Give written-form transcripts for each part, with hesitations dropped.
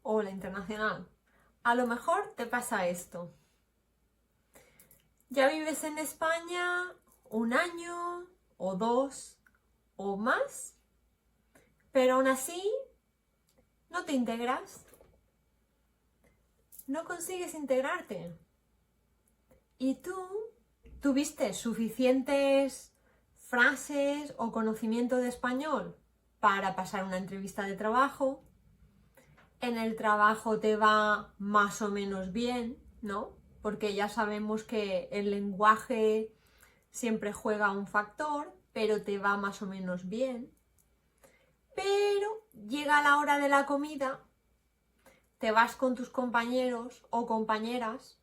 Hola, internacional. A lo mejor te pasa esto. Ya vives en España un año o dos o más, pero aún así no te integras. No consigues integrarte. Y tú tuviste suficientes frases o conocimiento de español para pasar una entrevista de trabajo. En el trabajo te va más o menos bien, ¿no? Porque ya sabemos que el lenguaje siempre juega un factor, pero te va más o menos bien. Pero llega la hora de la comida, te vas con tus compañeros o compañeras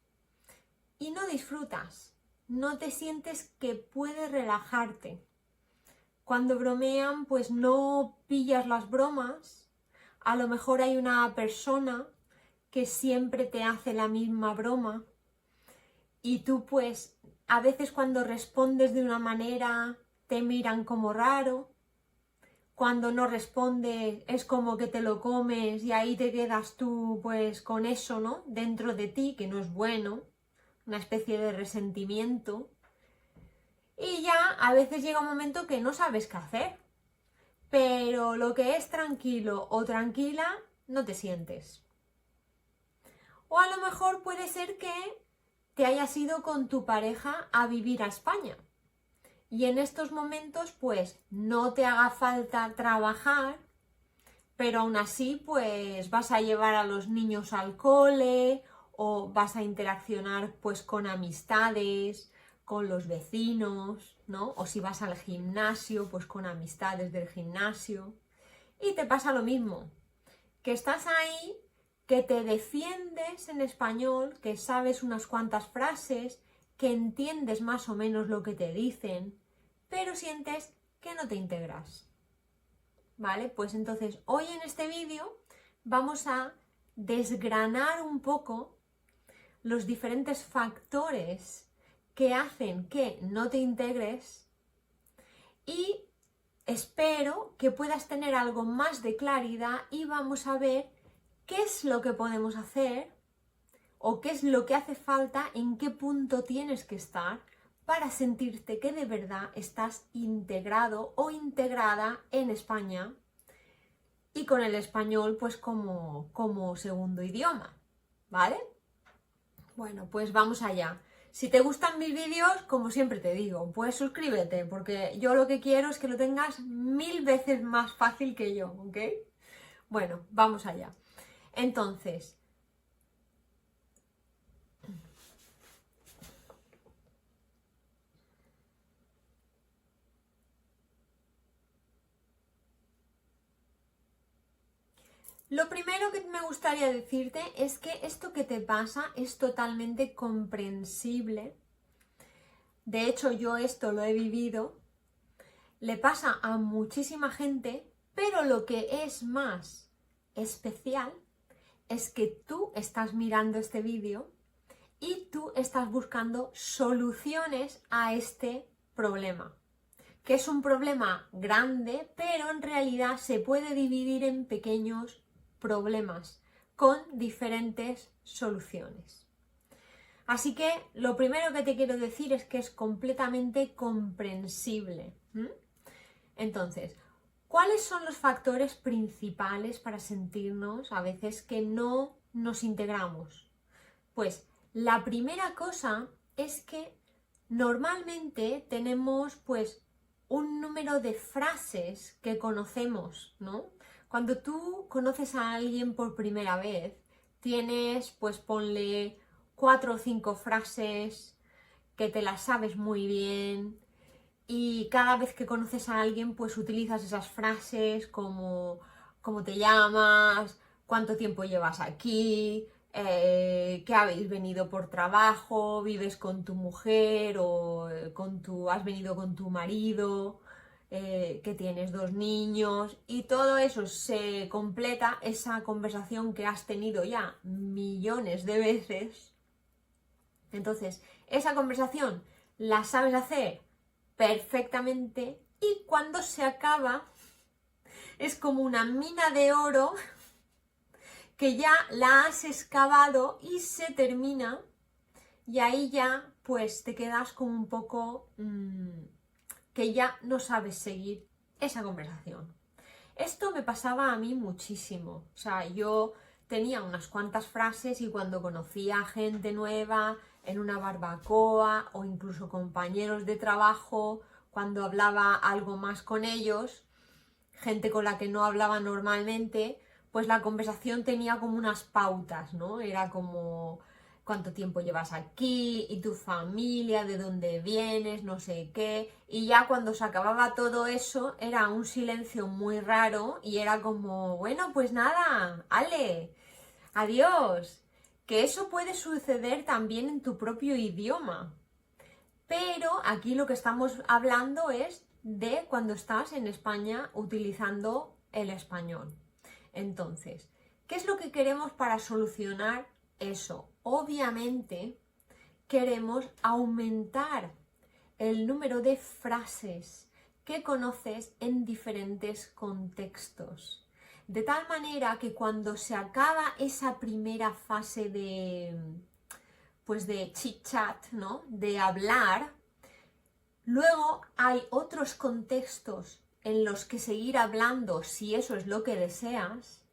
y no disfrutas, no te sientes que puedes relajarte. Cuando bromean, pues no pillas las bromas. A lo mejor hay una persona que siempre te hace la misma broma y tú pues a veces cuando respondes de una manera te miran como raro, cuando no respondes es como que te lo comes y ahí te quedas tú pues con eso, ¿no? Dentro de ti, que no es bueno, una especie de resentimiento. Y ya a veces llega un momento que no sabes qué hacer, pero lo que es tranquilo o tranquila no te sientes. O a lo mejor puede ser que te hayas ido con tu pareja a vivir a España y en estos momentos pues no te haga falta trabajar, pero aún así pues vas a llevar a los niños al cole o vas a interaccionar pues con amistades, con los vecinos, ¿no? O si vas al gimnasio pues con amistades del gimnasio. Y te pasa lo mismo, que estás ahí, que te defiendes en español, que sabes unas cuantas frases, que entiendes más o menos lo que te dicen, pero sientes que no te integras. ¿Vale? Pues entonces hoy en este vídeo vamos a desgranar un poco los diferentes factores que hacen que no te integres y espero que puedas tener algo más de claridad y vamos a ver qué es lo que podemos hacer o qué es lo que hace falta, en qué punto tienes que estar para sentirte que de verdad estás integrado o integrada en España y con el español pues como segundo idioma, ¿vale? Bueno, pues vamos allá. Si te gustan mis vídeos, como siempre te digo, pues suscríbete, porque yo lo que quiero es que lo tengas 1000 veces más fácil que yo, ¿ok? Bueno, vamos allá. Entonces, lo primero que me gustaría decirte es que esto que te pasa es totalmente comprensible. De hecho, yo esto lo he vivido. Le pasa a muchísima gente, pero lo que es más especial es que tú estás mirando este vídeo y tú estás buscando soluciones a este problema, que es un problema grande, pero en realidad se puede dividir en pequeños problemas con diferentes soluciones. Así que lo primero que te quiero decir es que es completamente comprensible. Entonces, ¿cuáles son los factores principales para sentirnos a veces que no nos integramos? Pues la primera cosa es que normalmente tenemos pues un número de frases que conocemos, ¿no? Cuando tú conoces a alguien por primera vez, tienes pues ponle 4 o 5 frases que te las sabes muy bien y cada vez que conoces a alguien pues utilizas esas frases como ¿cómo te llamas? ¿Cuánto tiempo llevas aquí? ¿Qué habéis venido por trabajo? ¿Vives con tu mujer o has venido con tu marido? Que tienes 2 niños y todo eso se completa, esa conversación que has tenido ya millones de veces. Entonces, esa conversación la sabes hacer perfectamente y cuando se acaba es como una mina de oro que ya la has excavado y se termina, y ahí ya pues te quedas como un poco que ya no sabes seguir esa conversación. Esto me pasaba a mí muchísimo. O sea, yo tenía unas cuantas frases y cuando conocía a gente nueva en una barbacoa o incluso compañeros de trabajo, cuando hablaba algo más con ellos, gente con la que no hablaba normalmente, pues la conversación tenía como unas pautas, ¿no? Era como cuánto tiempo llevas aquí y tu familia, de dónde vienes, no sé qué. Y ya cuando se acababa todo eso era un silencio muy raro y era como, bueno, pues nada, ale, adiós. Que eso puede suceder también en tu propio idioma. Pero aquí lo que estamos hablando es de cuando estás en España utilizando el español. Entonces, ¿qué es lo que queremos para solucionar eso? Obviamente queremos aumentar el número de frases que conoces en diferentes contextos. De tal manera que cuando se acaba esa primera fase de chit chat, ¿no? De hablar, luego hay otros contextos en los que seguir hablando, si eso es lo que deseas,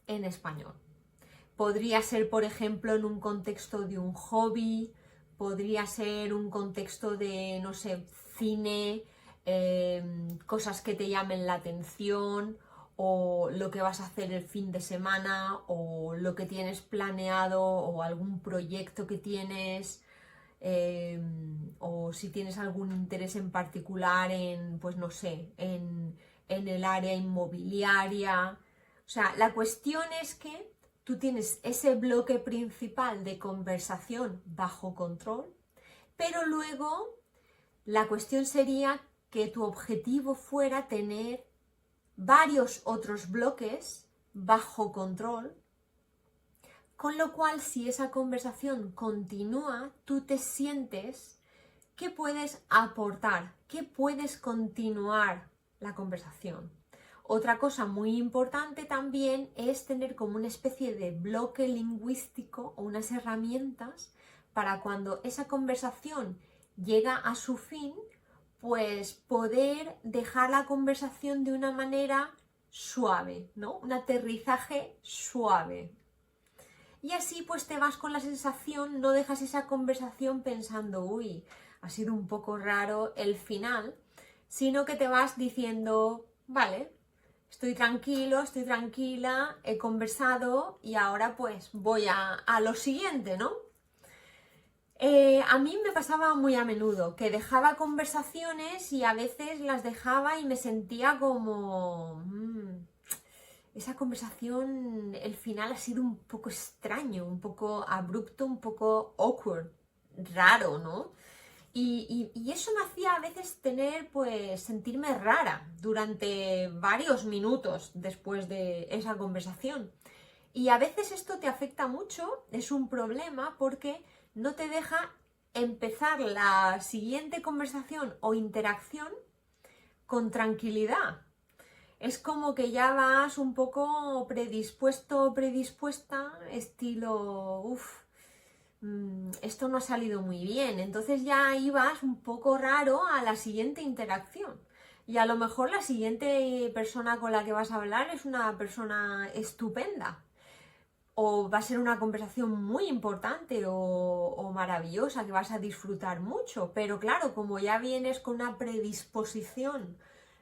en español. Podría ser, por ejemplo, en un contexto de un hobby, podría ser un contexto de, no sé, cine, cosas que te llamen la atención, o lo que vas a hacer el fin de semana, o lo que tienes planeado, o algún proyecto que tienes, o si tienes algún interés en particular en, pues no sé, en el área inmobiliaria. O sea, la cuestión es que tú tienes ese bloque principal de conversación bajo control, pero luego la cuestión sería que tu objetivo fuera tener varios otros bloques bajo control, con lo cual si esa conversación continúa, tú te sientes que puedes aportar, que puedes continuar la conversación. Otra cosa muy importante también es tener como una especie de bloque lingüístico o unas herramientas para cuando esa conversación llega a su fin, pues poder dejar la conversación de una manera suave, ¿no? Un aterrizaje suave. Y así pues te vas con la sensación, no dejas esa conversación pensando, uy, ha sido un poco raro el final, sino que te vas diciendo, vale, estoy tranquilo, estoy tranquila, he conversado y ahora pues voy a lo siguiente, ¿no? A mí me pasaba muy a menudo que dejaba conversaciones y a veces las dejaba y me sentía como... esa conversación, el final ha sido un poco extraño, un poco abrupto, un poco awkward, raro, ¿no? Y eso me hacía a veces pues, sentirme rara durante varios minutos después de esa conversación. Y a veces esto te afecta mucho, es un problema porque no te deja empezar la siguiente conversación o interacción con tranquilidad. Es como que ya vas un poco predispuesto, predispuesta, estilo, esto no ha salido muy bien. Entonces ya ibas un poco raro a la siguiente interacción. Y a lo mejor la siguiente persona con la que vas a hablar es una persona estupenda. O va a ser una conversación muy importante o maravillosa que vas a disfrutar mucho. Pero claro, como ya vienes con una predisposición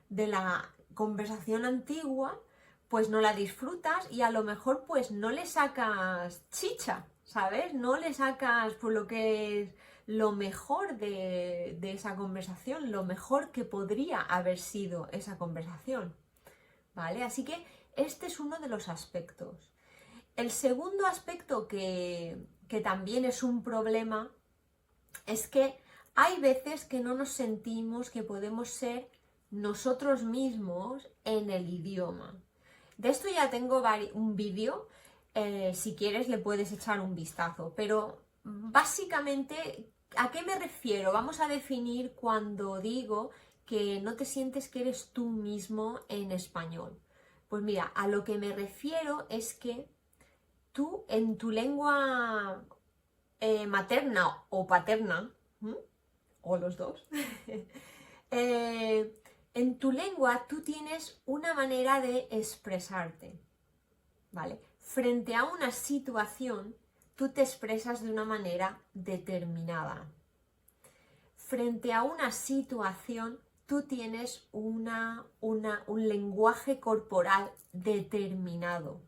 de la conversación antigua, pues no la disfrutas y a lo mejor pues no le sacas chicha, ¿sabes? No le sacas por lo que es lo mejor de esa conversación, lo mejor que podría haber sido esa conversación, ¿vale? Así que este es uno de los aspectos. El segundo aspecto que también es un problema es que hay veces que no nos sentimos que podemos ser nosotros mismos en el idioma. De esto ya tengo un vídeo, si quieres le puedes echar un vistazo, pero básicamente, ¿a qué me refiero? Vamos a definir cuando digo que no te sientes que eres tú mismo en español. Pues mira, a lo que me refiero es que tú en tu lengua materna o paterna, o los dos, en tu lengua tú tienes una manera de expresarte, ¿vale? Frente a una situación, tú te expresas de una manera determinada. Frente a una situación, tú tienes un lenguaje corporal determinado.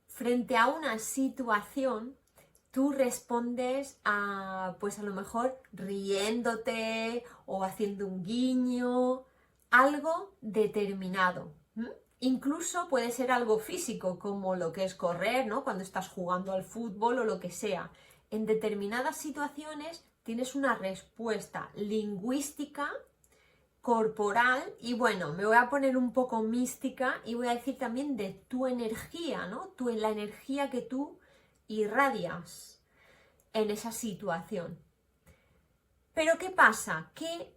Frente a una situación, tú respondes pues a lo mejor riéndote o haciendo un guiño, algo determinado. Incluso puede ser algo físico, como lo que es correr, ¿no? Cuando estás jugando al fútbol o lo que sea. En determinadas situaciones tienes una respuesta lingüística, corporal, y bueno, me voy a poner un poco mística y voy a decir también de tu energía, ¿no? La energía que tú irradias en esa situación. Pero ¿qué pasa? Que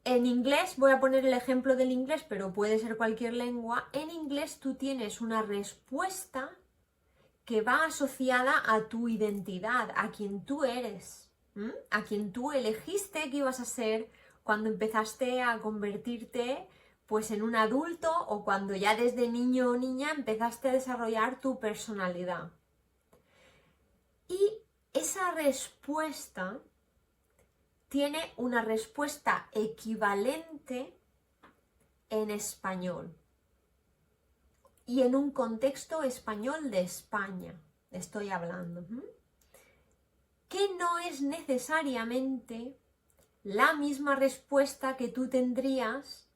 en inglés, voy a poner el ejemplo del inglés, pero puede ser cualquier lengua, en inglés tú tienes una respuesta que va asociada a tu identidad, a quien tú eres, a quien tú elegiste que ibas a ser cuando empezaste a convertirte pues en un adulto o cuando ya desde niño o niña empezaste a desarrollar tu personalidad. Y esa respuesta tiene una respuesta equivalente en español y en un contexto español de España, estoy hablando, que no es necesariamente la misma respuesta que tú tendrías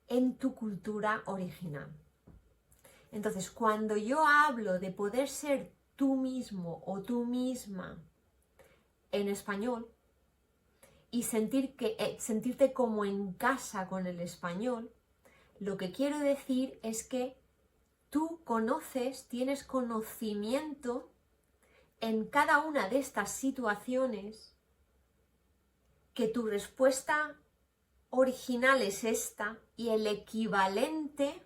en tu cultura original. Entonces, cuando yo hablo de poder ser tú mismo o tú misma en español y sentirte como en casa con el español, lo que quiero decir es que tú tienes conocimiento en cada una de estas situaciones, que tu respuesta original es esta y el equivalente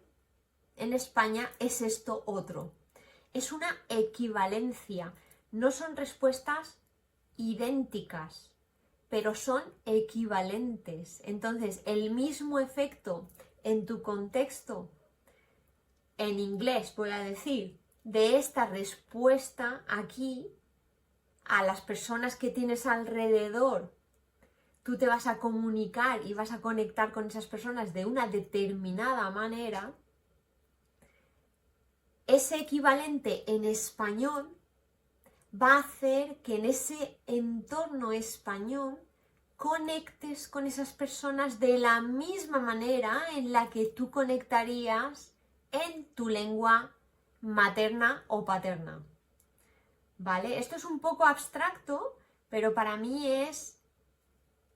en España es esto otro. Es una equivalencia, no son respuestas idénticas, pero son equivalentes. Entonces, el mismo efecto en tu contexto, en inglés voy a decir, de esta respuesta aquí, a las personas que tienes alrededor, tú te vas a comunicar y vas a conectar con esas personas de una determinada manera. Ese equivalente en español va a hacer que en ese entorno español conectes con esas personas de la misma manera en la que tú conectarías en tu lengua materna o paterna. ¿Vale? Esto es un poco abstracto, pero para mí es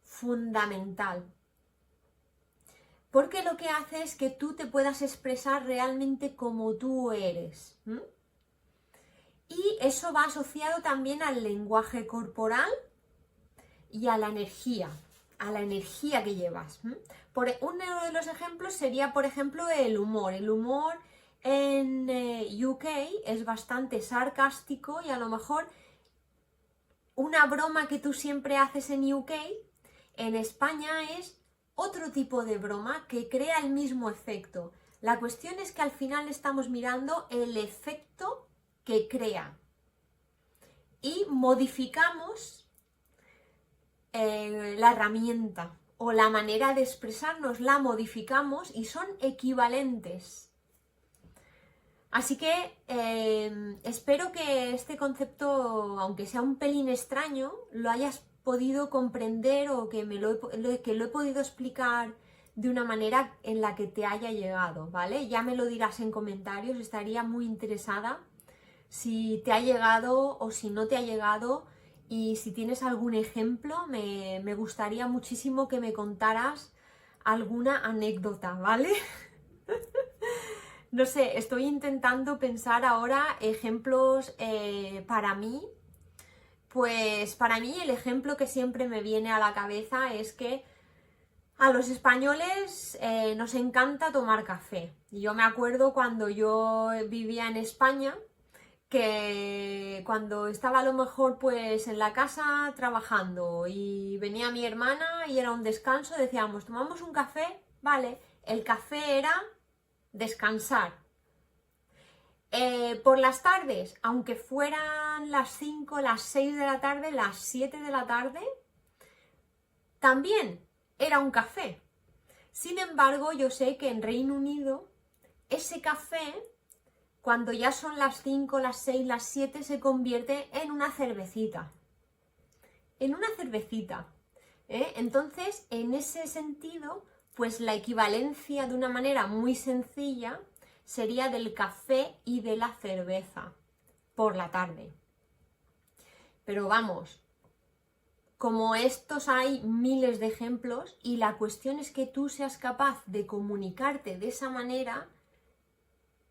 fundamental. Porque lo que hace es que tú te puedas expresar realmente como tú eres. Y eso va asociado también al lenguaje corporal y a la energía que llevas. Uno de los ejemplos sería, por ejemplo, el humor. El humor en UK es bastante sarcástico y a lo mejor una broma que tú siempre haces en UK, en España es otro tipo de broma que crea el mismo efecto. La cuestión es que al final estamos mirando el efecto que crea y modificamos la herramienta o la manera de expresarnos, la modificamos y son equivalentes. Así que espero que este concepto, aunque sea un pelín extraño, lo hayas podido comprender o que lo he podido explicar de una manera en la que te haya llegado, ¿vale? Ya me lo dirás en comentarios, estaría muy interesada si te ha llegado o si no te ha llegado, y si tienes algún ejemplo, me gustaría muchísimo que me contaras alguna anécdota, ¿vale? No sé, estoy intentando pensar ahora ejemplos para mí. Pues para mí el ejemplo que siempre me viene a la cabeza es que A los españoles nos encanta tomar café. Yo me acuerdo cuando yo vivía en España, que cuando estaba a lo mejor pues en la casa trabajando y venía mi hermana y era un descanso, decíamos, ¿tomamos un café? Vale, el café era descansar. Por las tardes, aunque fueran las 5, las 6 de la tarde, las 7 de la tarde, también era un café. Sin embargo, yo sé que en Reino Unido ese café, cuando ya son las 5, las 6, las 7, se convierte en una cervecita. En una cervecita. Entonces, en ese sentido, pues la equivalencia de una manera muy sencilla sería del café y de la cerveza por la tarde. Pero vamos, como estos hay miles de ejemplos y la cuestión es que tú seas capaz de comunicarte de esa manera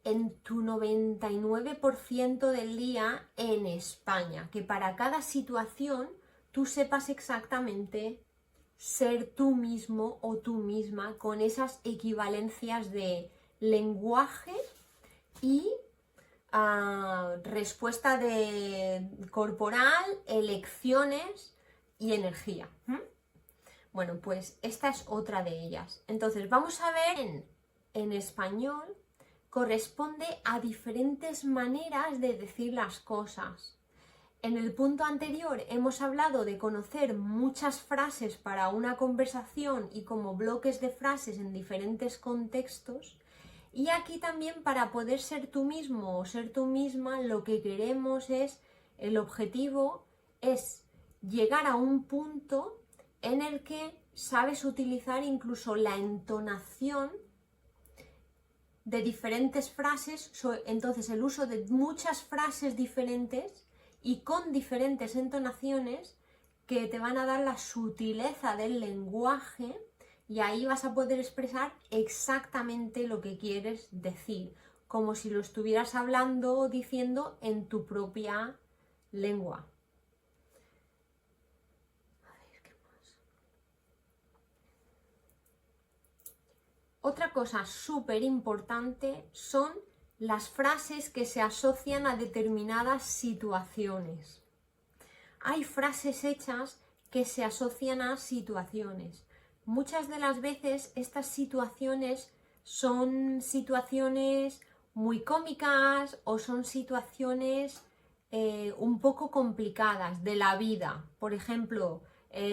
en tu 99% del día en España, que para cada situación tú sepas exactamente ser tú mismo o tú misma con esas equivalencias de lenguaje y respuesta corporal, elecciones y energía. Bueno, pues esta es otra de ellas. Entonces, vamos a ver en español corresponde a diferentes maneras de decir las cosas. En el punto anterior hemos hablado de conocer muchas frases para una conversación y como bloques de frases en diferentes contextos. Y aquí también para poder ser tú mismo o ser tú misma, lo que queremos es, el objetivo es llegar a un punto en el que sabes utilizar incluso la entonación de diferentes frases, entonces el uso de muchas frases diferentes y con diferentes entonaciones que te van a dar la sutileza del lenguaje y ahí vas a poder expresar exactamente lo que quieres decir, como si lo estuvieras hablando o diciendo en tu propia lengua. Otra cosa súper importante son las frases que se asocian a determinadas situaciones. Hay frases hechas que se asocian a situaciones. Muchas de las veces estas situaciones son situaciones muy cómicas o son situaciones un poco complicadas de la vida. Por ejemplo,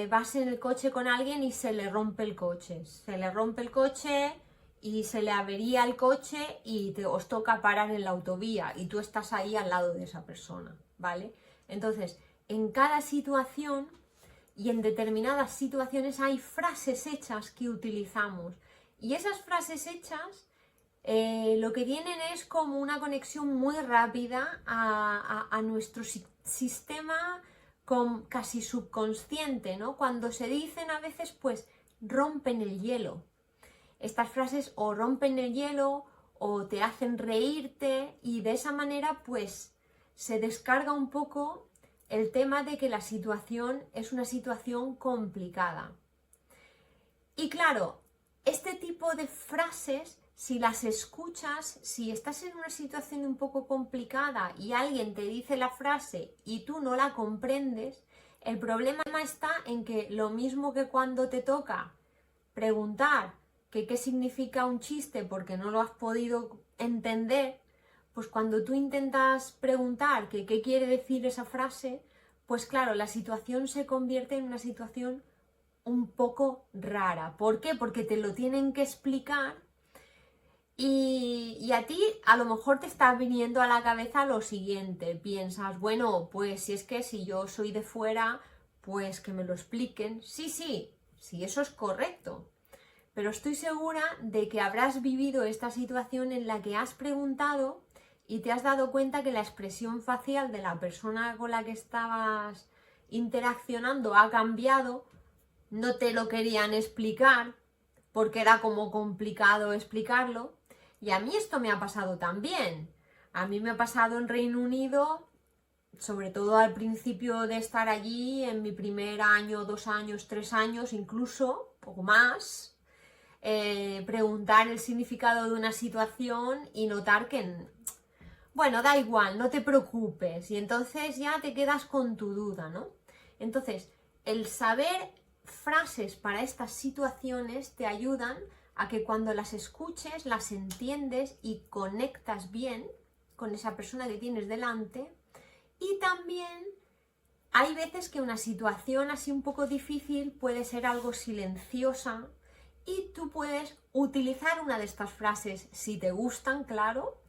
vas en el coche con alguien y se le rompe el coche. Se le rompe el coche y se le avería el coche y os toca parar en la autovía y tú estás ahí al lado de esa persona, ¿vale? Entonces, en cada situación y en determinadas situaciones hay frases hechas que utilizamos y esas frases hechas lo que tienen es como una conexión muy rápida a nuestro sistema casi subconsciente, ¿no? Cuando se dicen a veces pues rompen el hielo. Estas frases o rompen el hielo o te hacen reírte y de esa manera pues se descarga un poco el tema de que la situación es una situación complicada. Y claro, este tipo de frases, si las escuchas, si estás en una situación un poco complicada y alguien te dice la frase y tú no la comprendes, el problema está en que lo mismo que cuando te toca preguntar que qué significa un chiste porque no lo has podido entender, pues cuando tú intentas preguntar que qué quiere decir esa frase, pues claro, la situación se convierte en una situación un poco rara. ¿Por qué? Porque te lo tienen que explicar y a ti a lo mejor te está viniendo a la cabeza lo siguiente. Piensas, bueno, pues si es que si yo soy de fuera, pues que me lo expliquen. Sí, eso es correcto. Pero estoy segura de que habrás vivido esta situación en la que has preguntado y te has dado cuenta que la expresión facial de la persona con la que estabas interaccionando ha cambiado, no te lo querían explicar porque era como complicado explicarlo. Y a mí esto me ha pasado también. A mí me ha pasado en Reino Unido sobre todo al principio de estar allí, en mi primer año, 2 años, 3 años, incluso, poco más, preguntar el significado de una situación y notar que, bueno, da igual, no te preocupes, y entonces ya te quedas con tu duda, ¿no? Entonces, el saber frases para estas situaciones te ayudan a que cuando las escuches, las entiendes y conectas bien con esa persona que tienes delante. Y también hay veces que una situación así un poco difícil puede ser algo silenciosa y tú puedes utilizar una de estas frases si te gustan, claro,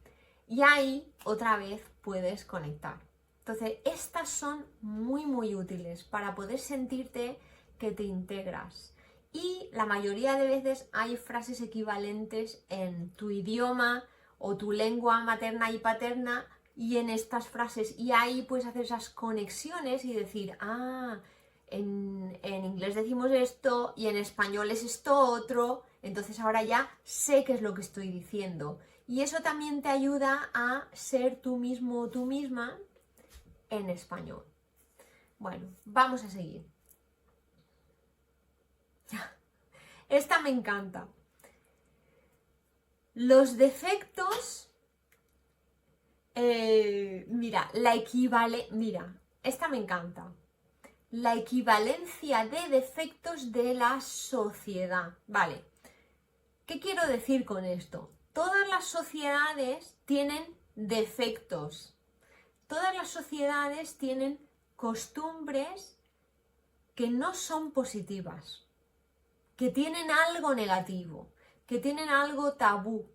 y ahí otra vez puedes conectar. Entonces, estas son muy, muy útiles para poder sentirte que te integras. Y la mayoría de veces hay frases equivalentes en tu idioma o tu lengua materna y paterna y en estas frases. Y ahí puedes hacer esas conexiones y decir, en inglés decimos esto y en español es esto otro, entonces ahora ya sé qué es lo que estoy diciendo. Y eso también te ayuda a ser tú mismo o tú misma en español. Bueno, vamos a seguir. Esta me encanta. Los defectos, mira, esta me encanta. La equivalencia de defectos de la sociedad. Vale, ¿qué quiero decir con esto? Todas las sociedades tienen defectos. Todas las sociedades tienen costumbres que no son positivas, que tienen algo negativo, que tienen algo tabú,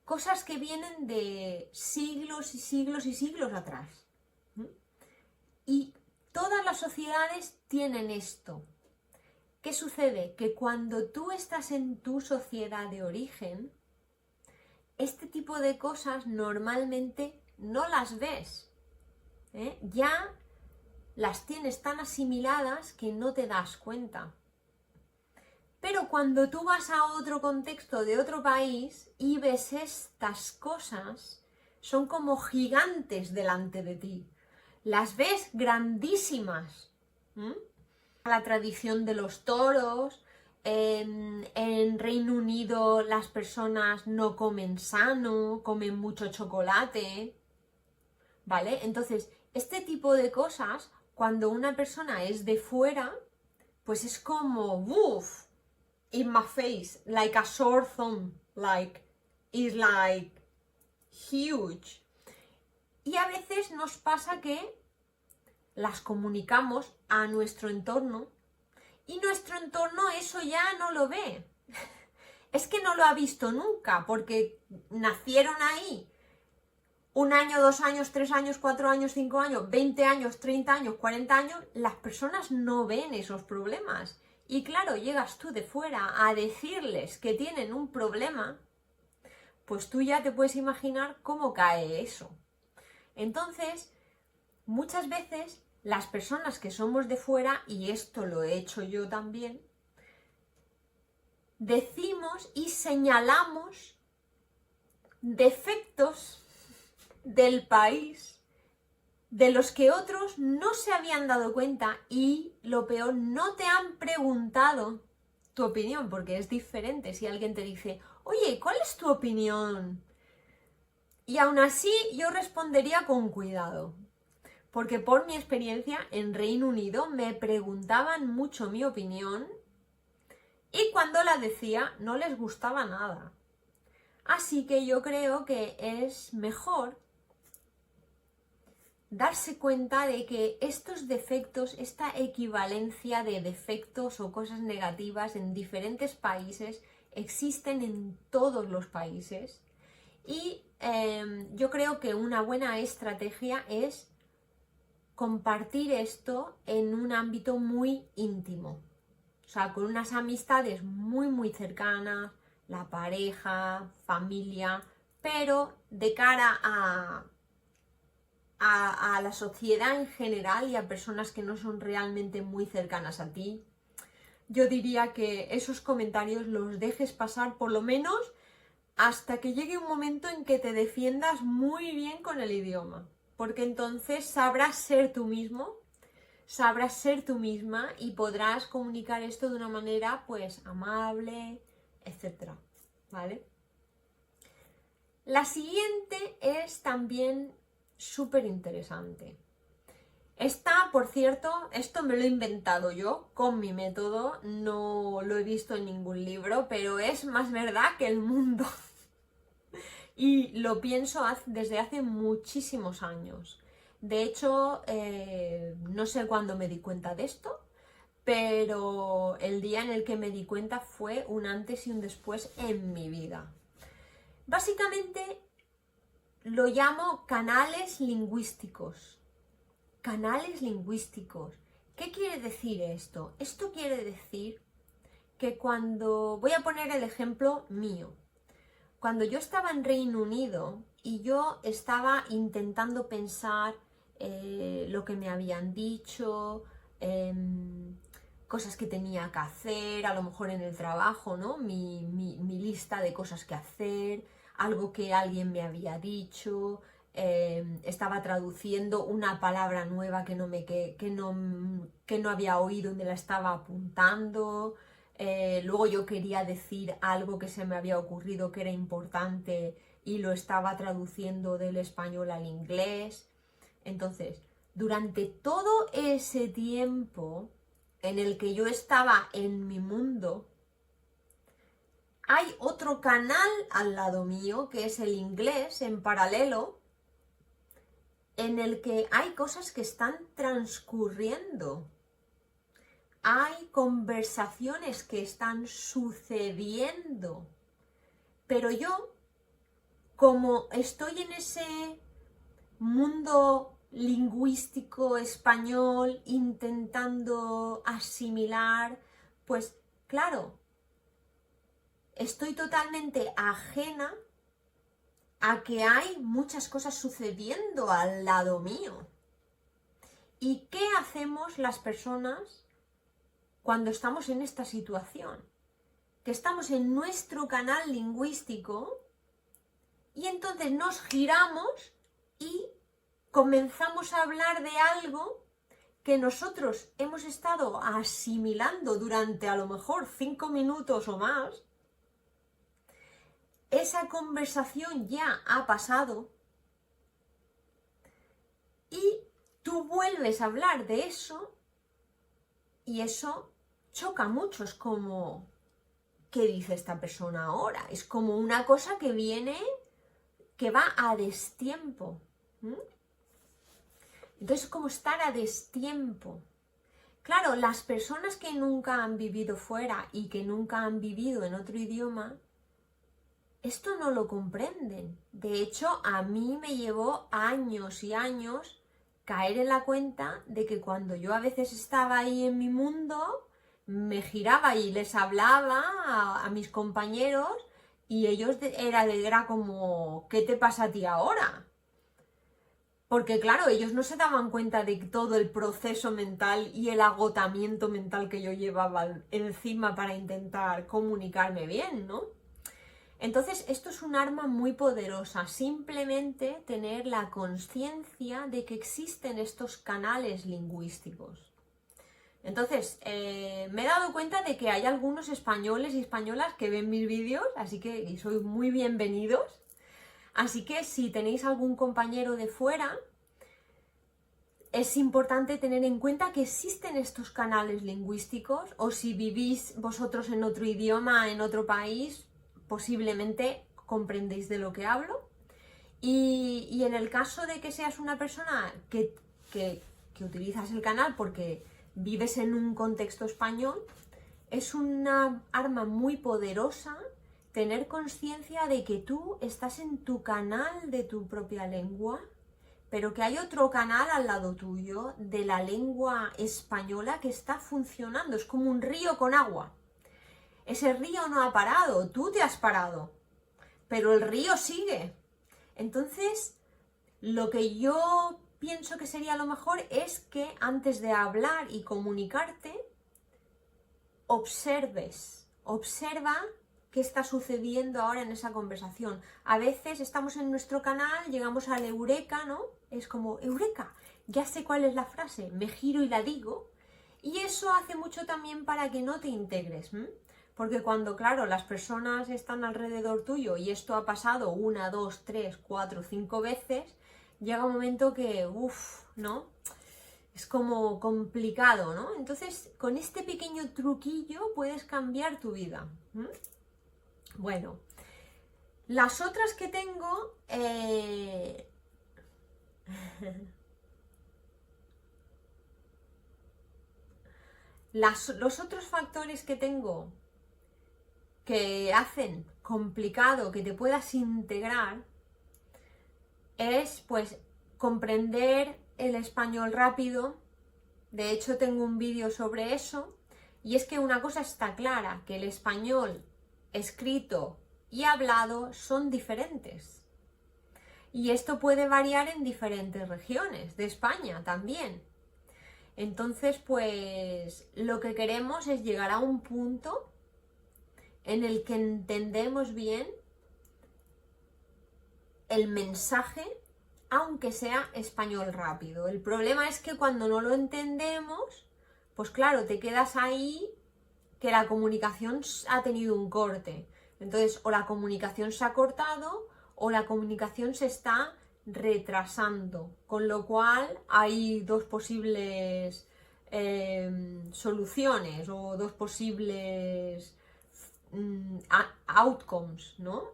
cosas que vienen de siglos y siglos y siglos atrás. Y todas las sociedades tienen esto. ¿Qué sucede? Que cuando tú estás en tu sociedad de origen, este tipo de cosas normalmente no las ves. Ya las tienes tan asimiladas que no te das cuenta. Pero cuando tú vas a otro contexto de otro país y ves estas cosas, son como gigantes delante de ti. Las ves grandísimas. La tradición de los toros, en Reino Unido las personas no comen sano, comen mucho chocolate, ¿vale? Entonces, este tipo de cosas, cuando una persona es de fuera, pues es como, ¡uf! In my face, like a sore thumb, it's like huge. Y a veces nos pasa que las comunicamos a nuestro entorno y nuestro entorno eso ya no lo ve. Es que no lo ha visto nunca porque nacieron ahí 1 año, 2 años, 3 años, 4 años, 5 años, 20 años, 30 años, 40 años. Las personas no ven esos problemas. Y claro, llegas tú de fuera a decirles que tienen un problema, pues tú ya te puedes imaginar cómo cae eso. Entonces, muchas veces las personas que somos de fuera, y esto lo he hecho yo también, decimos y señalamos defectos del país de los que otros no se habían dado cuenta y, lo peor, no te han preguntado tu opinión, porque es diferente si alguien te dice, oye, ¿cuál es tu opinión? Y aún así yo respondería con cuidado, porque por mi experiencia en Reino Unido me preguntaban mucho mi opinión y cuando la decía no les gustaba nada. Así que yo creo que es mejor darse cuenta de que estos defectos, esta equivalencia de defectos o cosas negativas en diferentes países existen en todos los países y yo creo que una buena estrategia es compartir esto en un ámbito muy íntimo, o sea, con unas amistades muy muy cercanas, la pareja, familia, pero de cara a la sociedad en general y a personas que no son realmente muy cercanas a ti, yo diría que esos comentarios los dejes pasar por lo menos hasta que llegue un momento en que te defiendas muy bien con el idioma. porque entonces sabrás ser tú mismo, sabrás ser tú misma y podrás comunicar esto de una manera pues amable, etcétera, ¿vale? La siguiente es también súper interesante. Esta, por cierto, esto me lo he inventado yo con mi método, no lo he visto en ningún libro, pero es más verdad que el mundo. Y lo pienso desde hace muchísimos años. De hecho, no sé cuándo me di cuenta de esto, pero el día en el que me di cuenta fue un antes y un después en mi vida. Básicamente lo llamo canales lingüísticos. Canales lingüísticos. ¿Qué quiere decir esto? Esto quiere decir que cuando... Voy a poner el ejemplo mío. Cuando yo estaba en Reino Unido y yo estaba intentando pensar lo que me habían dicho, cosas que tenía que hacer, a lo mejor en el trabajo, ¿no? Mi lista de cosas que hacer, algo que alguien me había dicho, estaba traduciendo una palabra nueva que no había oído y me la estaba apuntando. Luego yo quería decir algo que se me había ocurrido que era importante y lo estaba traduciendo del español al inglés. Entonces, durante todo ese tiempo en el que yo estaba en mi mundo, hay otro canal al lado mío, que es el inglés en paralelo, en el que hay cosas que están transcurriendo. Hay conversaciones que están sucediendo. Pero yo, como estoy en ese mundo lingüístico español intentando asimilar, pues claro, estoy totalmente ajena a que hay muchas cosas sucediendo al lado mío. ¿Y qué hacemos las personas cuando estamos en esta situación? Que estamos en nuestro canal lingüístico y entonces nos giramos y comenzamos a hablar de algo que nosotros hemos estado asimilando durante a lo mejor 5 minutos o más. Esa conversación ya ha pasado y tú vuelves a hablar de eso y eso choca mucho. Es como, ¿qué dice esta persona ahora? Es como una cosa que viene, que va a destiempo. Entonces es como estar a destiempo. Claro, las personas que nunca han vivido fuera y que nunca han vivido en otro idioma, esto no lo comprenden. De hecho, a mí me llevó años y años caer en la cuenta de que cuando yo a veces estaba ahí en mi mundo, me giraba y les hablaba a mis compañeros y ellos era como, ¿qué te pasa a ti ahora? Porque claro, ellos no se daban cuenta de todo el proceso mental y el agotamiento mental que yo llevaba encima para intentar comunicarme bien, ¿no? Entonces, esto es un arma muy poderosa, simplemente tener la conciencia de que existen estos canales lingüísticos. Entonces, me he dado cuenta de que hay algunos españoles y españolas que ven mis vídeos, así que sois muy bienvenidos. Así que si tenéis algún compañero de fuera, es importante tener en cuenta que existen estos canales lingüísticos, o si vivís vosotros en otro idioma, en otro país, posiblemente comprendéis de lo que hablo. Y en el caso de que seas una persona que utilizas el canal porque vives en un contexto español, es una arma muy poderosa tener conciencia de que tú estás en tu canal de tu propia lengua, pero que hay otro canal al lado tuyo de la lengua española que está funcionando. Es como un río con agua. Ese río no ha parado, tú te has parado, pero el río sigue. Entonces, lo que yo pienso que sería lo mejor es que antes de hablar y comunicarte, observa qué está sucediendo ahora en esa conversación. A veces estamos en nuestro canal, llegamos al eureka, ¿no? Es como, ¡eureka! Ya sé cuál es la frase, me giro y la digo. Y eso hace mucho también para que no te integres. Porque cuando, claro, las personas están alrededor tuyo y esto ha pasado 1, 2, 3, 4, 5 veces, llega un momento que, uff, ¿no? Es como complicado, ¿no? Entonces, con este pequeño truquillo puedes cambiar tu vida. Bueno, las otras que tengo... los otros factores que tengo que hacen complicado que te puedas integrar es pues comprender el español rápido. De hecho tengo un vídeo sobre eso, y es que una cosa está clara, que el español escrito y hablado son diferentes, y esto puede variar en diferentes regiones de España también. Entonces pues lo que queremos es llegar a un punto en el que entendemos bien el mensaje, aunque sea español rápido. El problema es que cuando no lo entendemos, pues claro, te quedas ahí que la comunicación ha tenido un corte. Entonces, o la comunicación se ha cortado o la comunicación se está retrasando. Con lo cual hay dos posibles soluciones o dos posibles outcomes, ¿no?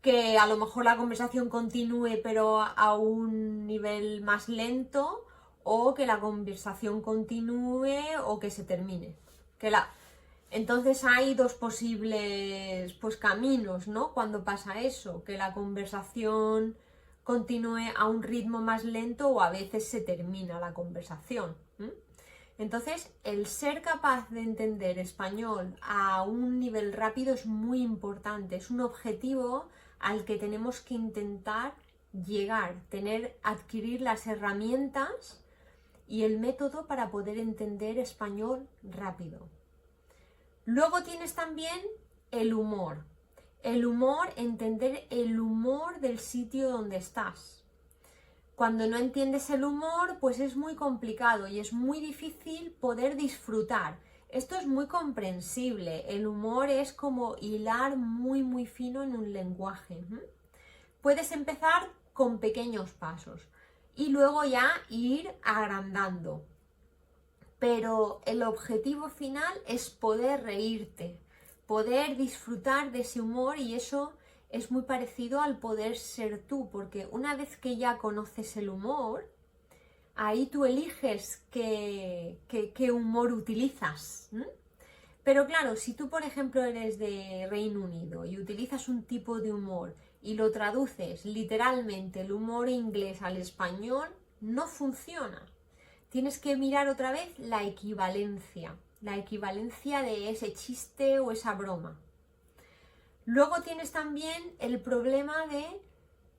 Que a lo mejor la conversación continúe pero a un nivel más lento, o que la conversación continúe o que se termine. Entonces hay dos posibles pues caminos, ¿no? Cuando pasa eso, que la conversación continúe a un ritmo más lento o a veces se termina la conversación. Entonces, el ser capaz de entender español a un nivel rápido es muy importante, es un objetivo al que tenemos que intentar llegar, adquirir las herramientas y el método para poder entender español rápido. Luego tienes también el humor. El humor, entender el humor del sitio donde estás. Cuando no entiendes el humor, pues es muy complicado y es muy difícil poder disfrutar. Esto es muy comprensible. El humor es como hilar muy muy fino en un lenguaje. Puedes empezar con pequeños pasos y luego ya ir agrandando. Pero el objetivo final es poder reírte, poder disfrutar de ese humor, y eso es muy parecido al poder ser tú, porque una vez que ya conoces el humor, ahí tú eliges qué humor utilizas. Pero claro, si tú por ejemplo eres de Reino Unido y utilizas un tipo de humor y lo traduces literalmente el humor inglés al español, no funciona. Tienes que mirar otra vez la equivalencia de ese chiste o esa broma. Luego tienes también el problema de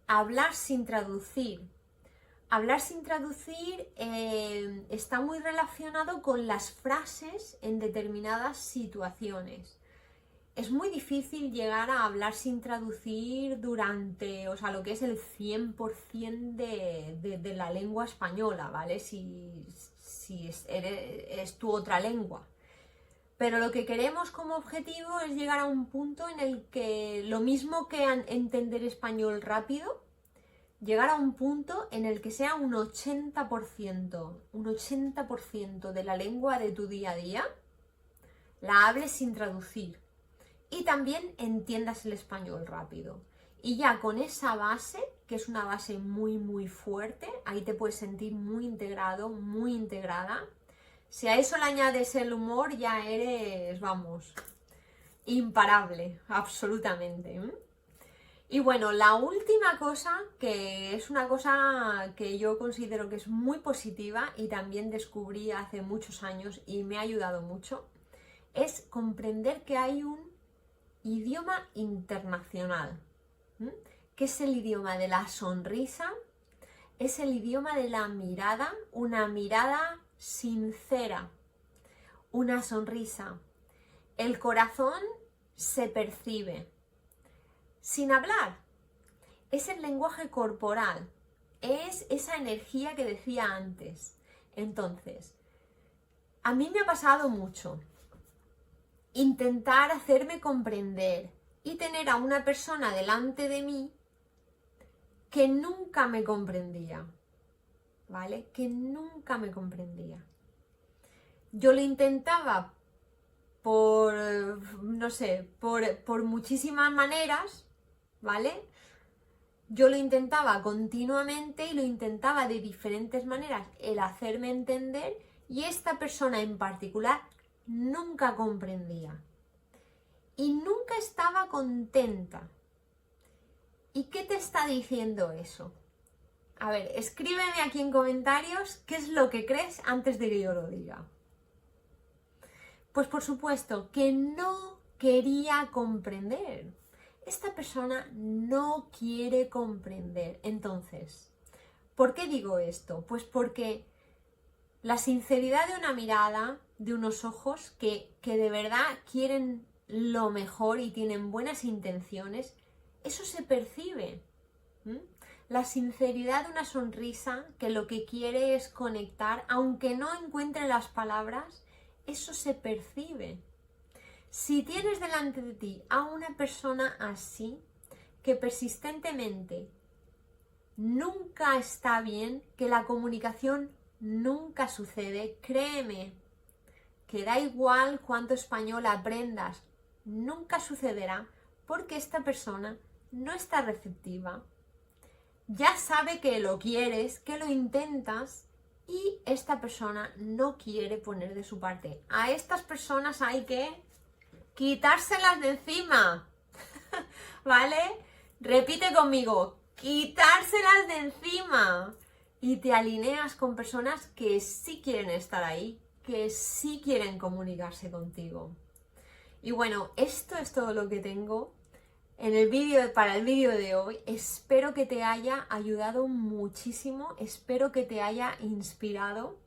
hablar sin traducir. Hablar sin traducir está muy relacionado con las frases en determinadas situaciones. Es muy difícil llegar a hablar sin traducir durante, o sea, lo que es el 100% de la lengua española, ¿vale? Si es tu otra lengua. Pero lo que queremos como objetivo es llegar a un punto en el que, lo mismo que entender español rápido, llegar a un punto en el que sea un 80% de la lengua de tu día a día la hables sin traducir. Y también entiendas el español rápido. Y ya con esa base, que es una base muy muy fuerte, ahí te puedes sentir muy integrado, muy integrada. Si a eso le añades el humor, ya eres, vamos, imparable, absolutamente. Y bueno, la última cosa, que es una cosa que yo considero que es muy positiva y también descubrí hace muchos años y me ha ayudado mucho, es comprender que hay un idioma internacional, que es el idioma de la sonrisa, es el idioma de la mirada, una mirada sincera, una sonrisa. El corazón se percibe sin hablar. Es el lenguaje corporal, es esa energía que decía antes. Entonces, a mí me ha pasado mucho intentar hacerme comprender y tener a una persona delante de mí que nunca me comprendía, ¿vale? Que nunca me comprendía. Yo lo intentaba por, no sé, por muchísimas maneras, ¿vale? Yo lo intentaba continuamente y lo intentaba de diferentes maneras el hacerme entender, y esta persona en particular nunca comprendía y nunca estaba contenta. ¿Y qué te está diciendo eso? A ver, escríbeme aquí en comentarios qué es lo que crees antes de que yo lo diga. Pues por supuesto que no quería comprender. Esta persona no quiere comprender. Entonces, ¿por qué digo esto? Pues porque la sinceridad de una mirada, de unos ojos que de verdad quieren lo mejor y tienen buenas intenciones, eso se percibe. La sinceridad de una sonrisa que lo que quiere es conectar, aunque no encuentre las palabras, eso se percibe. Si tienes delante de ti a una persona así, que persistentemente nunca está bien, que la comunicación nunca sucede, créeme que da igual cuánto español aprendas, nunca sucederá, porque esta persona no está receptiva. Ya sabe que lo quieres, que lo intentas, y esta persona no quiere poner de su parte. A estas personas hay que quitárselas de encima, ¿vale? Repite conmigo, quitárselas de encima. Y te alineas con personas que sí quieren estar ahí, que sí quieren comunicarse contigo. Y bueno, esto es todo lo que tengo para el vídeo de hoy. Espero que te haya ayudado muchísimo, espero que te haya inspirado.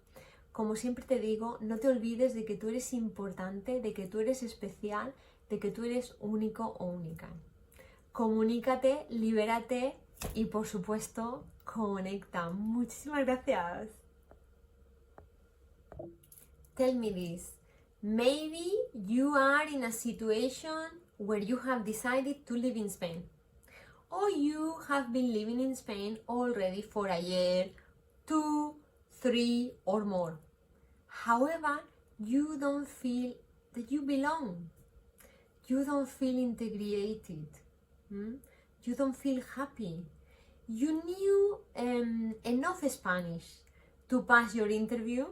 Como siempre te digo, no te olvides de que tú eres importante, de que tú eres especial, de que tú eres único o única. Comunícate, libérate y por supuesto, conecta. Muchísimas gracias. Tell me this. Maybe you are in a situation where you have decided to live in Spain, or you have been living in Spain already for a year, 2, 3 or more. However, you don't feel that you belong. You don't feel integrated. You don't feel happy. You knew enough Spanish to pass your interview,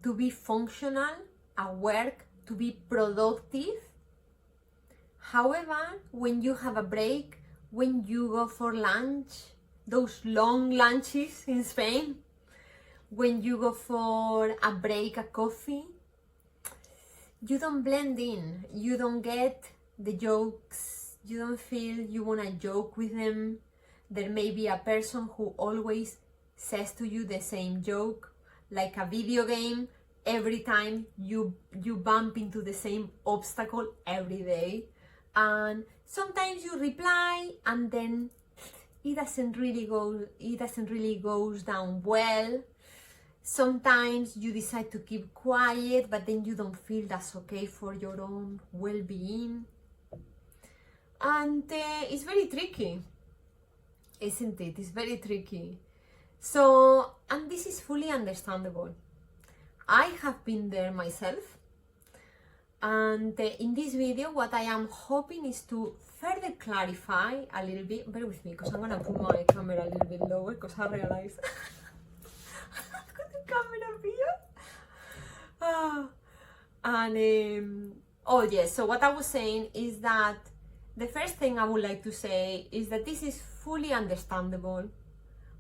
to be functional at work, to be productive. However, when you have a break, when you go for lunch, those long lunches in Spain, when you go for a break, a coffee, you don't blend in, you don't get the jokes, you don't feel you want to joke with them. There may be a person who always says to you the same joke, like a video game. Every time you bump into the same obstacle every day, and sometimes you reply and then it doesn't really goes down well. Sometimes you decide to keep quiet, but then you don't feel that's okay for your own well-being, and it's very tricky, isn't it? It's very tricky. So, and this is fully understandable. I have been there myself, and in this video what I am hoping is to further clarify a little bit. Bear with me because I'm gonna put my camera a little bit lower because I realize I've got the camera here. Oh yes, so what I was saying is that the first thing I would like to say is that this is fully understandable.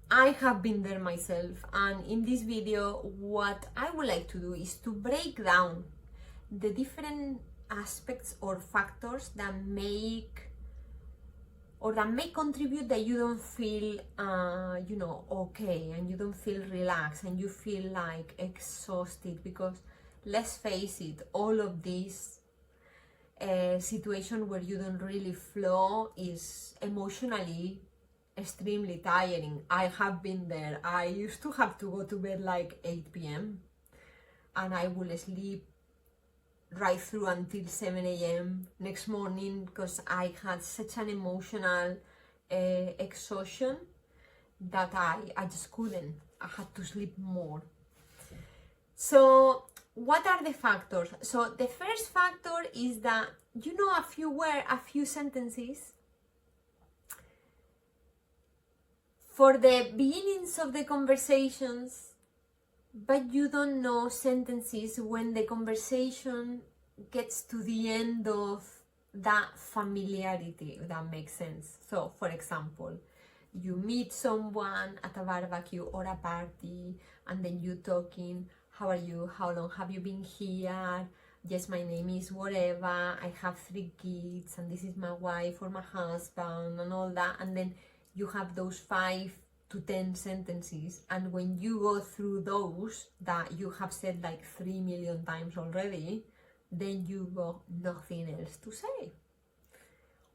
I have been there myself, and in this video what I would like to do is to break down the different aspects or factors that may contribute that you don't feel okay, and you don't feel relaxed, and you feel like exhausted, because let's face it, all of this situation where you don't really flow is emotionally extremely tiring. I have been there. I used to have to go to bed like 8 p.m. and I will sleep right through until 7 a.m. next morning because I had such an emotional exhaustion that I just couldn't. I had to sleep more. So what are the factors? So the first factor is that you know a few sentences for the beginnings of the conversations, but you don't know sentences when the conversation gets to the end of that familiarity, if that makes sense. So, for example, you meet someone at a barbecue or a party, and then you talking, how are you, how long have you been here, yes, my name is whatever, I have 3 kids, and this is my wife or my husband, and all that, and then you have those 5 to 10 sentences, and when you go through those that you have said like 3 million times already, then you got nothing else to say.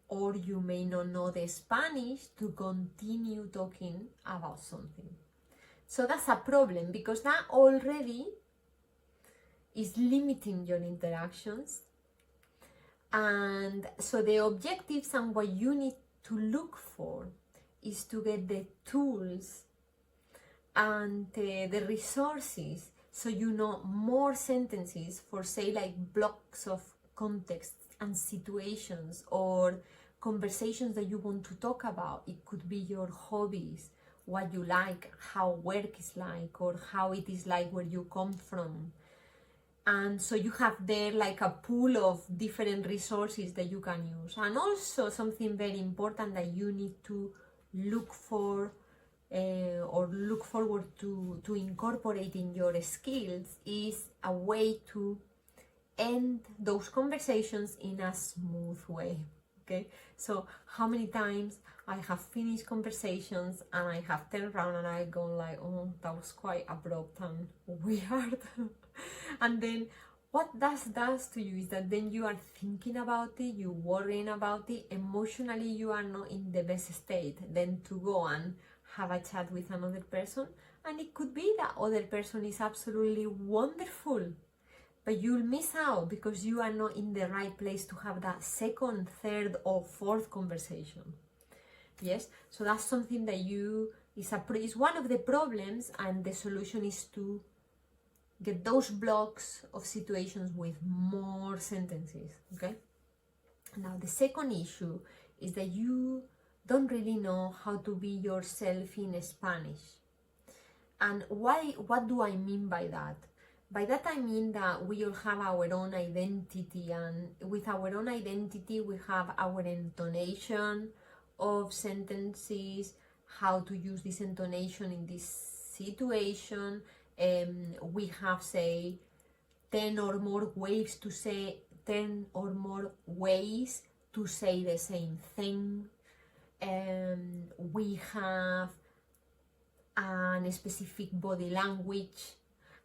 Or you may not know the Spanish to continue talking about something. So that's a problem, because that already is limiting your interactions. And so the objectives and what you need to look for is to get the tools and the resources so you know more sentences for, say, like blocks of context and situations or conversations that you want to talk about. It could be your hobbies, what you like, how work is like, or how it is like where you come from. And so you have there like a pool of different resources that you can use. And also something very important that you need to look for or look forward to incorporate in your skills is a way to end those conversations in a smooth way. Okay, so how many times I have finished conversations and I have turned around and I go like, oh, that was quite abrupt and weird. And then what that does to you is that then you are thinking about it, you're worrying about it, emotionally you are not in the best state then to go and have a chat with another person. And it could be that other person is absolutely wonderful, but you'll miss out because you are not in the right place to have that second, third or fourth conversation. Yes, so that's something that is one of the problems, and the solution is to get those blocks of situations with more sentences. Okay, now the second issue is that you don't really know how to be yourself in Spanish. And what do I mean by that? By that I mean that we all have our own identity, and with our own identity we have our intonation of sentences, how to use this intonation in this situation. We have, say, 10 or more ways to say the same thing. We have a specific body language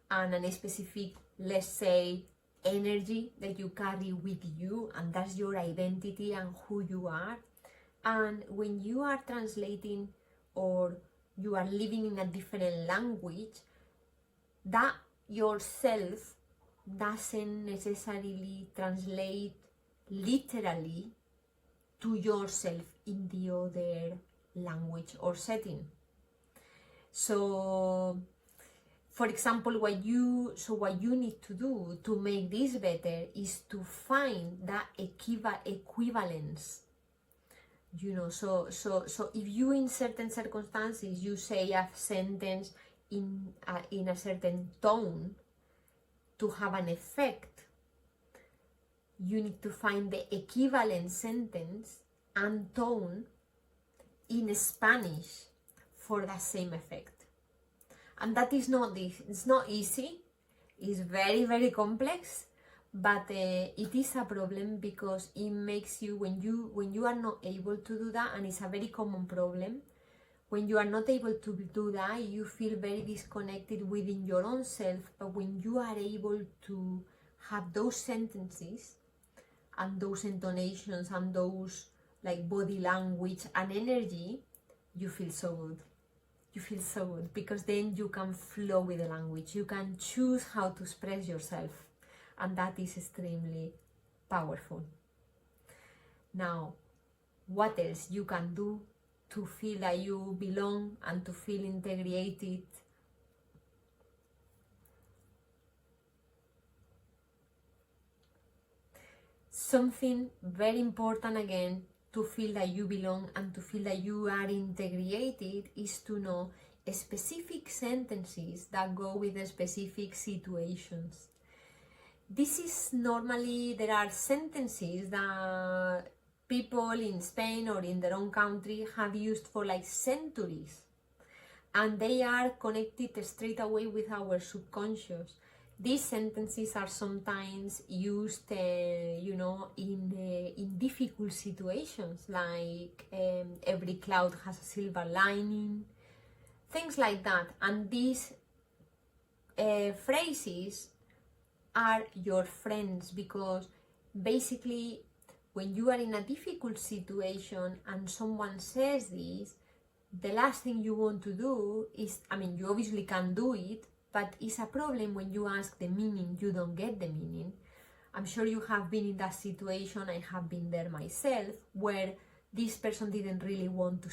and a specific, let's say, energy that you carry with you, and that's your identity and who you are. And when you are translating or you are living in a different language, that yourself doesn't necessarily translate literally to yourself in the other language or setting. So, for example, what you need to do to make this better is to find that equivalence. You know, so if you in certain circumstances you say a sentence in a certain tone to have an effect, you need to find the equivalent sentence and tone in Spanish for that same effect. And that is it's not easy, it's very, very complex, but it is a problem because it makes you, when you are not able to do that, and it's a very common problem, when you are not able to do that, you feel very disconnected within your own self. But when you are able to have those sentences and those intonations and those like body language and energy, you feel so good. You feel so good because then you can flow with the language. You can choose how to express yourself, and that is extremely powerful. Now, what else you can do to feel that you belong and to feel integrated? Something very important again to feel that you belong and to feel that you are integrated is to know specific sentences that go with the specific situations. This is normally, there are sentences that people in Spain or in their own country have used for like centuries, and they are connected straight away with our subconscious. These sentences are sometimes used, in difficult situations, like every cloud has a silver lining, things like that. And these phrases are your friends, because basically when you are in a difficult situation and someone says this, the last thing you want to do is, you obviously can do it, but it's a problem when you ask the meaning, you don't get the meaning. I'm sure you have been in that situation, I have been there myself, where this person didn't really want to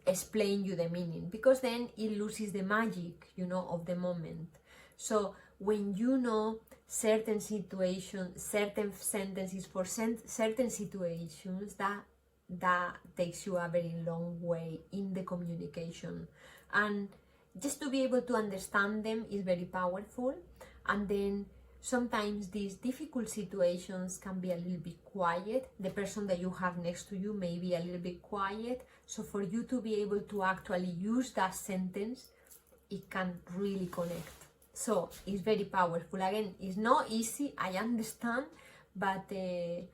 explain you the meaning, because then it loses the magic, of the moment. So when you know certain situations, certain sentences for certain situations, that takes you a very long way in the communication. And just to be able to understand them is very powerful. And then sometimes these difficult situations can be a little bit quiet. The person that you have next to you may be a little bit quiet. So for you to be able to actually use that sentence, it can really connect. So it's very powerful. Again, it's not easy, I understand, but there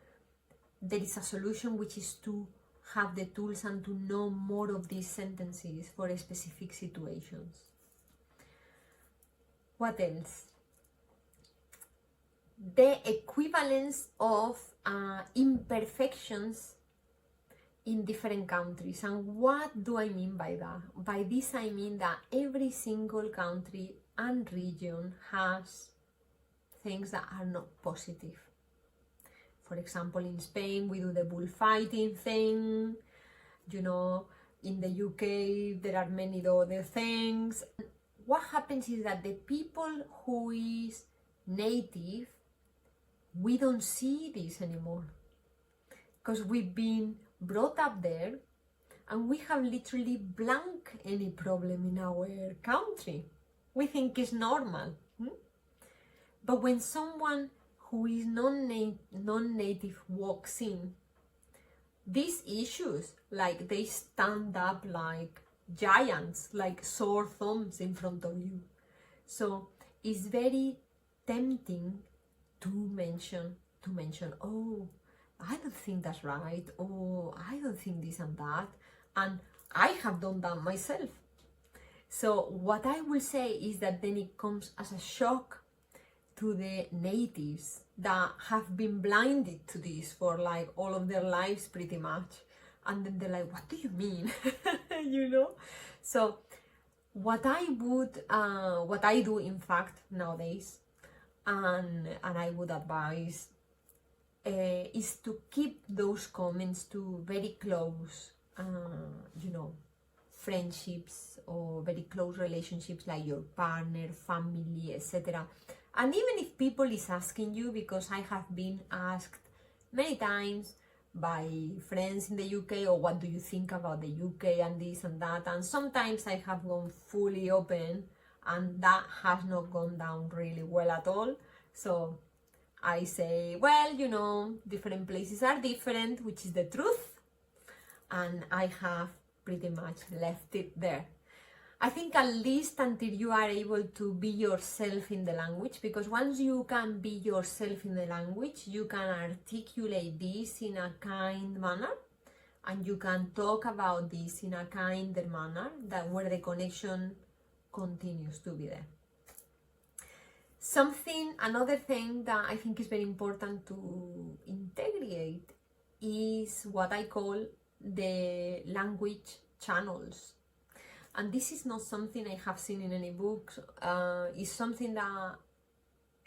is a solution, which is to have the tools and to know more of these sentences for specific situations. What else? The equivalence of imperfections in different countries. And what do I mean by that? By this I mean that every single country and region has things that are not positive. For example, in Spain we do the bullfighting thing, in the UK there are many other things. What happens is that the people who is native, we don't see this anymore, because we've been brought up there and we have literally blanked any problem in our country. We think it's normal. But when someone who is non-native walks in, these issues, like, they stand up like giants, like sore thumbs in front of you. So it's very tempting to mention, oh, I don't think that's right, or I don't think this and that, and I have done that myself. So what I will say is that then it comes as a shock to the natives that have been blinded to this for like all of their lives pretty much, and then they're like, what do you mean? So what I do in fact nowadays, and I would advise, is to keep those comments to very close friendships or very close relationships, like your partner, family, etc. And even if people is asking you, because I have been asked many times by friends in the UK, or what do you think about the UK and this and that, and sometimes I have gone fully open and that has not gone down really well at all. So I say, well, different places are different, which is the truth, and I have pretty much left it there. I think at least until you are able to be yourself in the language, because once you can be yourself in the language, you can articulate this in a kind manner, and you can talk about this in a kinder manner, where the connection continues to be there. Another thing that I think is very important to integrate is what I call the language channels. And this is not something I have seen in any books. It's something that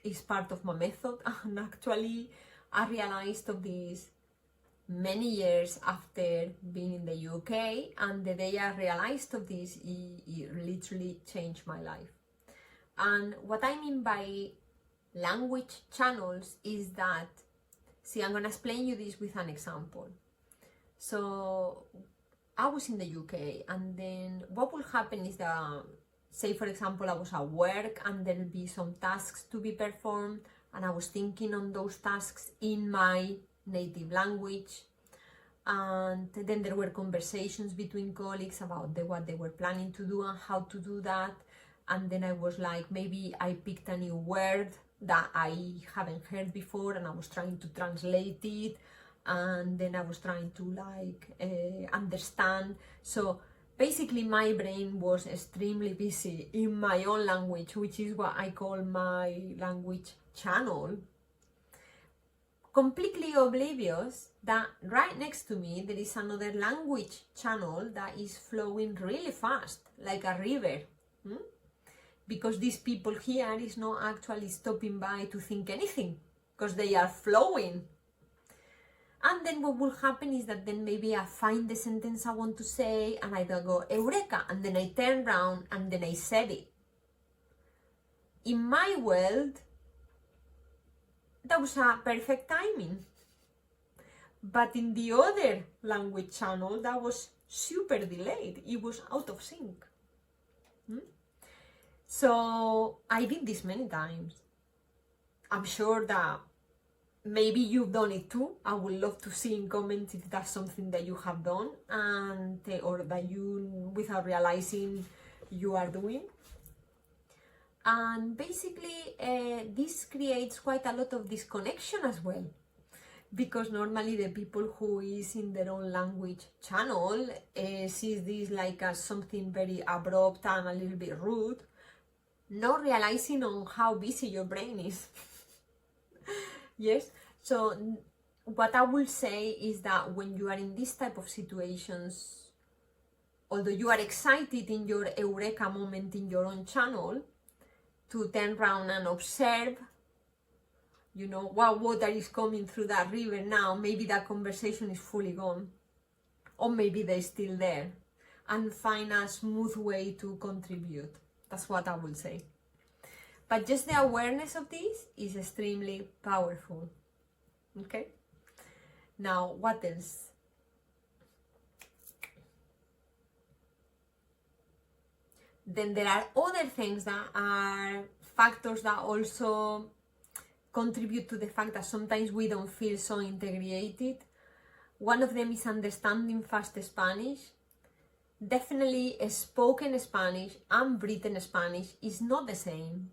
is part of my method, and actually I realized of this many years after being in the UK, and the day I realized of this, it literally changed my life. And what I mean by language channels is that, see, I'm gonna explain you this with an example. So I was in the UK, and then what will happen is that, say for example, I was at work and there will be some tasks to be performed, and I was thinking on those tasks in my native language, and then there were conversations between colleagues about what they were planning to do and how to do that. And then I was like, maybe I picked a new word that I haven't heard before, and I was trying to translate it, and then I was trying to understand. So basically my brain was extremely busy in my own language, which is what I call my language channel, completely oblivious that right next to me there is another language channel that is flowing really fast, like a river. Because these people here is not actually stopping by to think anything, because they are flowing. And then what will happen is that then maybe I find the sentence I want to say, and I go, Eureka, and then I turn around and then I said it. In my world, that was a perfect timing. But in the other language channel, that was super delayed. It was out of sync. So I did this many times. I'm sure that maybe you've done it too. I would love to see in comments if that's something that you have done, and or that you, without realizing, you are doing. And basically this creates quite a lot of disconnection as well, because normally the people who is in their own language channel sees this like as something very abrupt and a little bit rude, not realizing on how busy your brain is. Yes, so what I will say is that when you are in this type of situations, although you are excited in your eureka moment in your own channel, to turn around and observe, you know, what water is coming through that river now. Maybe that conversation is fully gone, or maybe they're still there, and find a smooth way to contribute. That's what I will say. But just the awareness of this is extremely powerful. Okay? Now, what else? Then there are other things that are factors that also contribute to the fact that sometimes we don't feel so integrated. One of them is understanding fast Spanish. Definitely spoken Spanish and written Spanish is not the same.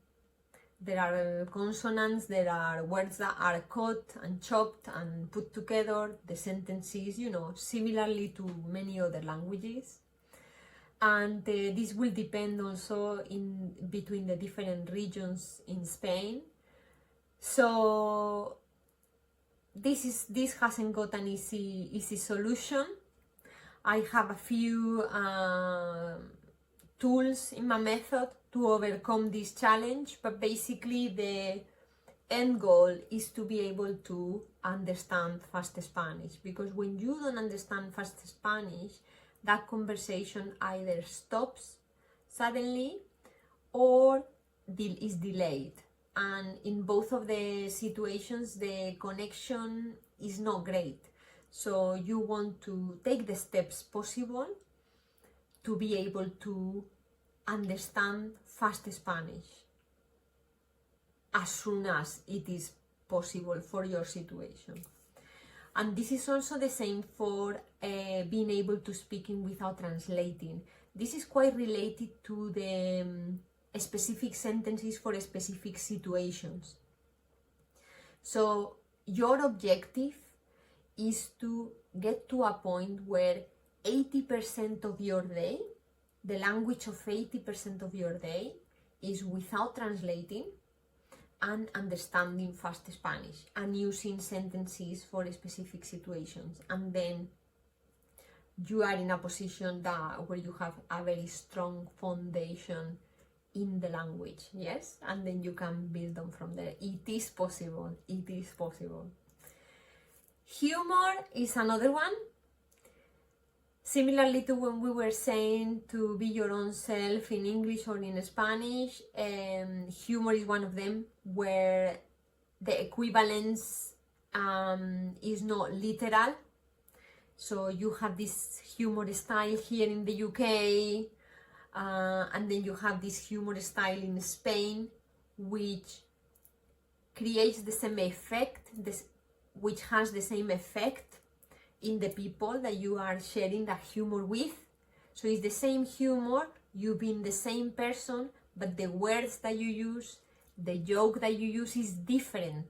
There are consonants, there are words that are cut and chopped and put together, the sentences, you know, similarly to many other languages. And this will depend also in between the different regions in Spain. So this hasn't got an easy solution. I have a few tools in my method to overcome this challenge, but basically the end goal is to be able to understand fast Spanish, because when you don't understand fast Spanish, that conversation either stops suddenly or is delayed, and in both of the situations the connection is not great. So you want to take the steps possible to be able to understand fast Spanish as soon as it is possible for your situation. And this is also the same for being able to speak in without translating. This is quite related to the specific sentences for specific situations. So your objective is to get to a point where 80% of your day, the language of 80% of your day, is without translating and understanding fast Spanish and using sentences for specific situations. And then you are in a position where you have a very strong foundation in the language, yes, and then you can build on from there. It is possible. It is possible. Humor is another one. Similarly to when we were saying to be your own self in English or in Spanish, humor is one of them, where the equivalence is not literal. So you have this humor style here in the UK, and then you have this humor style in Spain, which creates the same effect, which has the same effect in the people that you are sharing that humor with. So it's the same humor, you being the same person, but the words that you use, the joke that you use is different,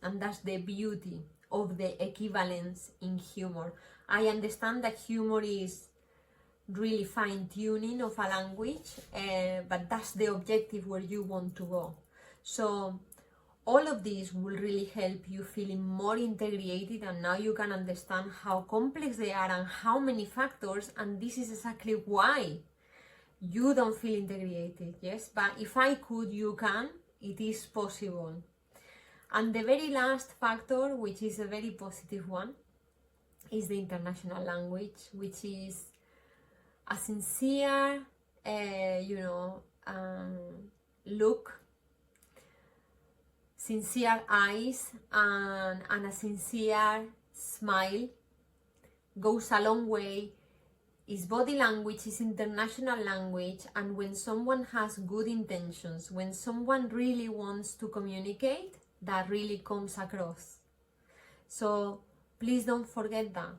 and that's the beauty of the equivalence in humor. I understand that humor is really fine-tuning of a language, but that's the objective where you want to go. So all of these will really help you feeling more integrated, and now you can understand how complex they are and how many factors, and this is exactly why you don't feel integrated, yes? But if I could, you can. It is possible. And the very last factor, which is a very positive one, is the international language, which is a sincere, look, sincere eyes, and a sincere smile goes a long way. Is body language, is international language, and when someone has good intentions, when someone really wants to communicate, that really comes across. So please don't forget that,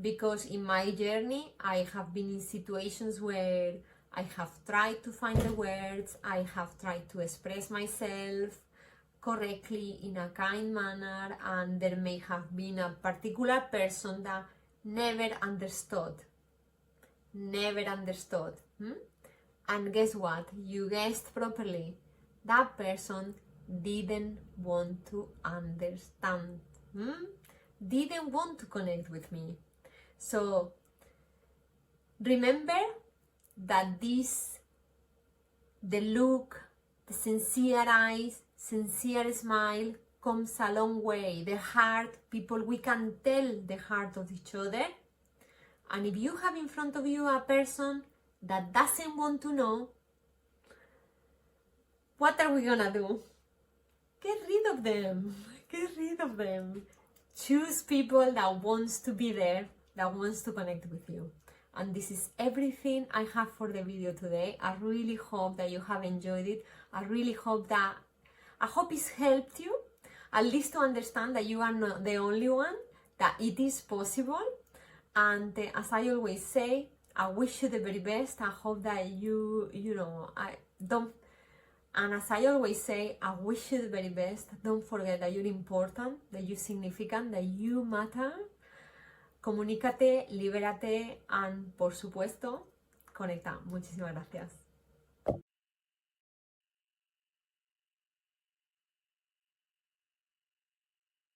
because in my journey I have been in situations where I have tried to find the words, I have tried to express myself correctly in a kind manner, and there may have been a particular person that never understood. And guess what? You guessed properly. That person didn't want to understand. Didn't want to connect with me. So remember that the look, the sincere eyes, sincere smile comes a long way. The heart, people, we can tell the heart of each other. And if you have in front of you a person that doesn't want to know, what are we gonna do? Get rid of them. Get rid of them. Choose people that wants to be there, that wants to connect with you. And this is everything I have for the video today. I really hope that you have enjoyed it. I hope it's helped you, at least to understand that you are not the only one, that it is possible. And as I always say, I wish you the very best. I hope that and as I always say, I wish you the very best. Don't forget that you're important, that you're significant, that you matter. Comunícate, libérate, and por supuesto, conecta. Muchísimas gracias.